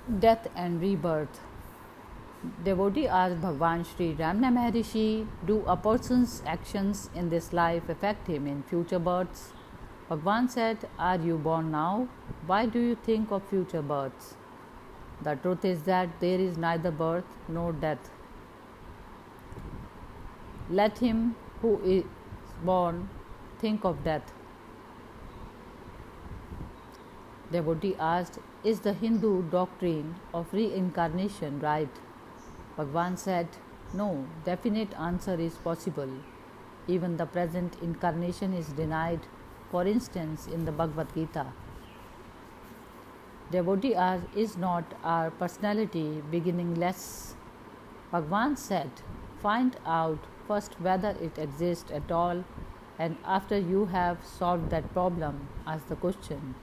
Death and rebirth. Devotee asked Bhagwan Sri Ramana Maharishi, do a person's actions in this life affect him in future births? Bhagwan said, are you born now? Why do you think of future births? The truth is that there is neither birth nor death. Let him who is born think of death. Devotee asked, is the Hindu doctrine of reincarnation right? Bhagwan said, no, definite answer is possible. Even the present incarnation is denied, for instance, in the Bhagavad Gita. Devotee asked, is not our personality beginningless? Bhagwan said, find out first whether it exists at all, and after you have solved that problem, ask the question.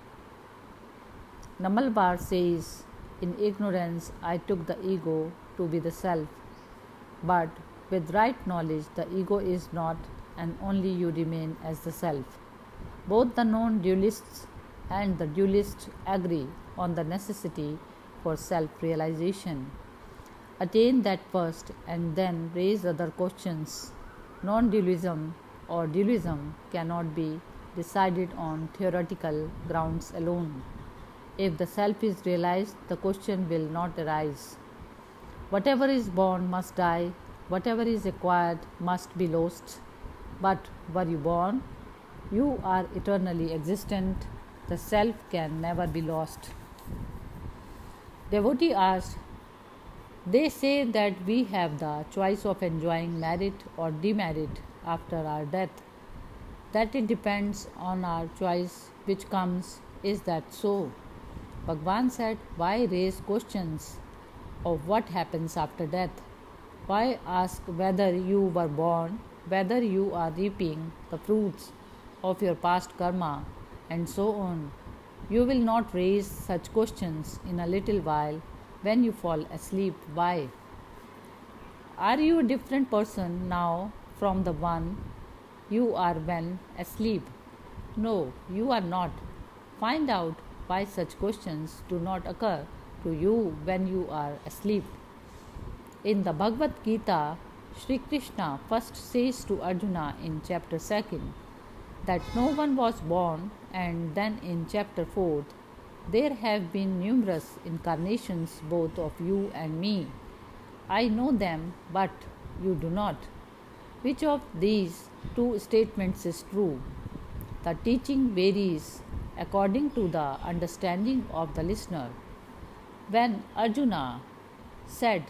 Namalbar says, in ignorance I took the ego to be the self, but with right knowledge the ego is not, and only you remain as the self. Both the non-dualists and the dualists agree on the necessity for self-realization. Attain that first and then raise other questions. Non-dualism or dualism cannot be decided on theoretical grounds alone. If the self is realized, the question will not arise. Whatever is born must die, whatever is acquired must be lost. But were you born? You are eternally existent. The self can never be lost. Devotee asked, they say that we have the choice of enjoying merit or demerit after our death. That it depends on our choice which comes. Is that so? Bhagwan said, why raise questions of what happens after death? Why ask whether you were born, whether you are reaping the fruits of your past karma, and so on? You will not raise such questions in a little while when you fall asleep. Why? Are you a different person now from the one you are when asleep? No, you are not. Find out why such questions do not occur to you when you are asleep. In the Bhagavad Gita, Sri Krishna first says to Arjuna in chapter 2nd that no one was born, and then in chapter 4th, there have been numerous incarnations both of you and me. I know them, but you do not. Which of these two statements is true? The teaching varies according to the understanding of the listener. When Arjuna said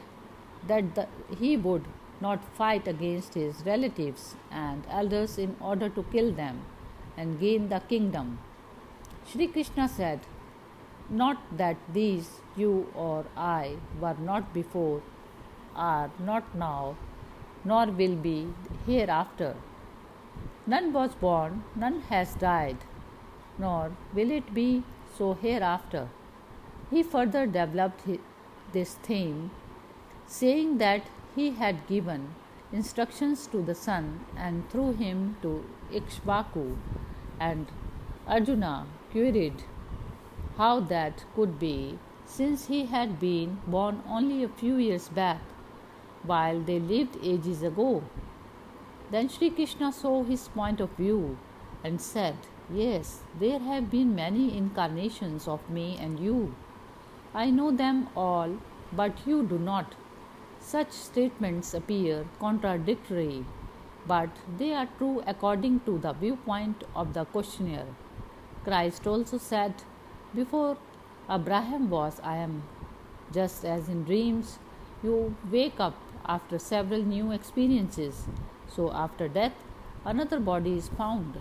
that he would not fight against his relatives and elders in order to kill them and gain the kingdom, Sri Krishna said, not that these, you or I, were not before, are not now, nor will be hereafter. None was born, none has died, nor will it be so hereafter. He further developed this theme, saying that he had given instructions to the sun and through him to Ikshvaku, and Arjuna queried how that could be, since he had been born only a few years back, while they lived ages ago. Then Sri Krishna saw his point of view and said, yes, there have been many incarnations of me and you. I know them all, but you do not. Such statements appear contradictory, but they are true according to the viewpoint of the questioner. Christ also said, before Abraham was, I am. Just as in dreams, you wake up after several new experiences, so after death, another body is found.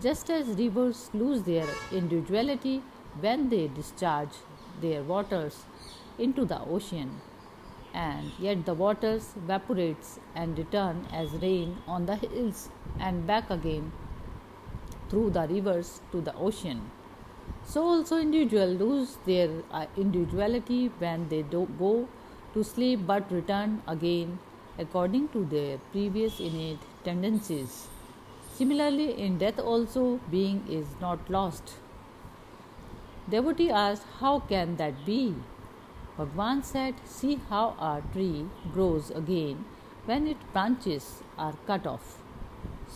Just as rivers lose their individuality when they discharge their waters into the ocean, and yet the waters evaporates and return as rain on the hills and back again through the rivers to the ocean. So also individuals lose their individuality when they go to sleep but return again according to their previous innate tendencies. Similarly, in death also being is not lost. Devotee asked, how can that be? Bhagwan said, "See how a tree grows again when its branches are cut off.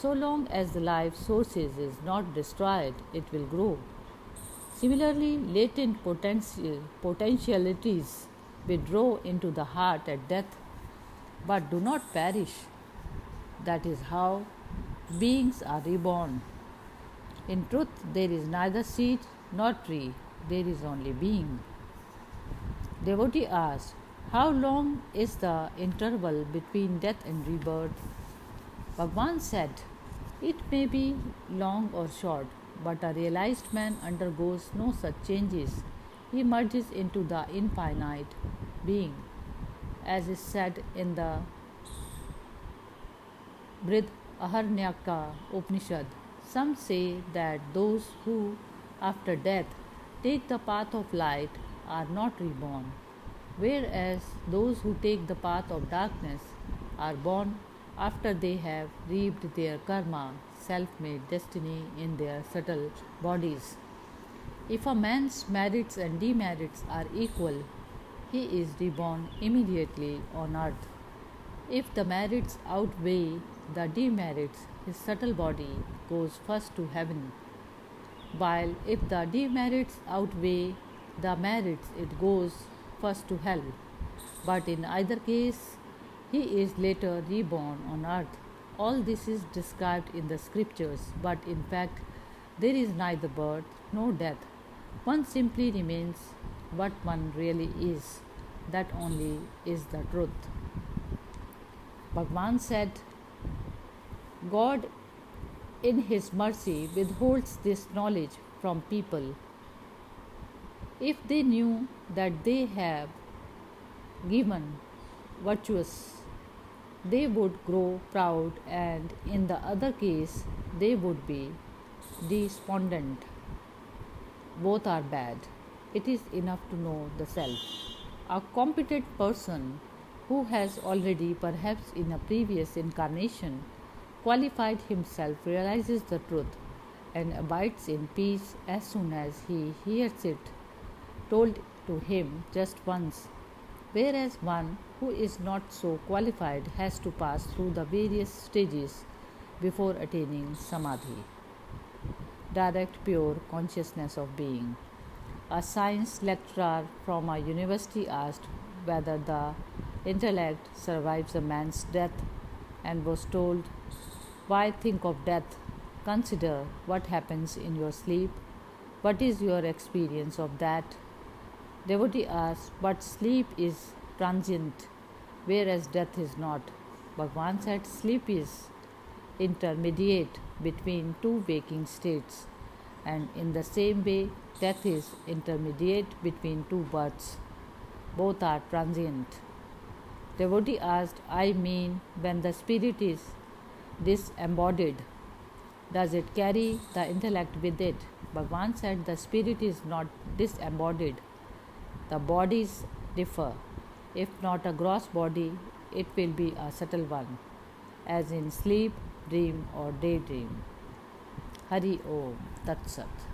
So long as the life sources is not destroyed, it will grow. Similarly, latent potentialities withdraw into the heart at death but do not perish. That is how beings are reborn. In truth, there is neither seed nor tree, there is only being." Devotee asked, "How long is the interval between death and rebirth?" Bhagwan said, "It may be long or short, but a realized man undergoes no such changes. He merges into the infinite being, as is said in the Aharnyaka Upanishad. Some say that those who, after death, take the path of light are not reborn, whereas those who take the path of darkness are born after they have reaped their karma, self made destiny in their subtle bodies. If a man's merits and demerits are equal, he is reborn immediately on earth. If the merits outweigh the demerits, his subtle body goes first to heaven, while if the demerits outweigh the merits, it goes first to hell. But in either case, he is later reborn on earth. All this is described in the scriptures, but in fact, there is neither birth nor death. One simply remains what one really is. That only is the truth. Bhagwan said, God, in His mercy, withholds this knowledge from people. If they knew that they have given virtuous, they would grow proud, and in the other case, they would be despondent. Both are bad. It is enough to know the self. A competent person who has already, perhaps in a previous incarnation, qualified himself realizes the truth and abides in peace as soon as he hears it told to him just once, whereas one who is not so qualified has to pass through the various stages before attaining samadhi, direct pure consciousness of being. A science lecturer from a university asked whether the intellect survives a man's death and was told, "Why think of death? Consider what happens in your sleep. What is your experience of that?" Devotee asked, "But sleep is transient, whereas death is not." Bhagwan said, "Sleep is intermediate between two waking states, and in the same way, death is intermediate between two births. Both are transient." Devotee asked, "I mean, when the spirit is disembodied, does it carry the intellect with it?" Bhagwan said, "The spirit is not disembodied. The bodies differ. If not a gross body, it will be a subtle one, as in sleep, dream, or daydream." Hari Om Tat Sat.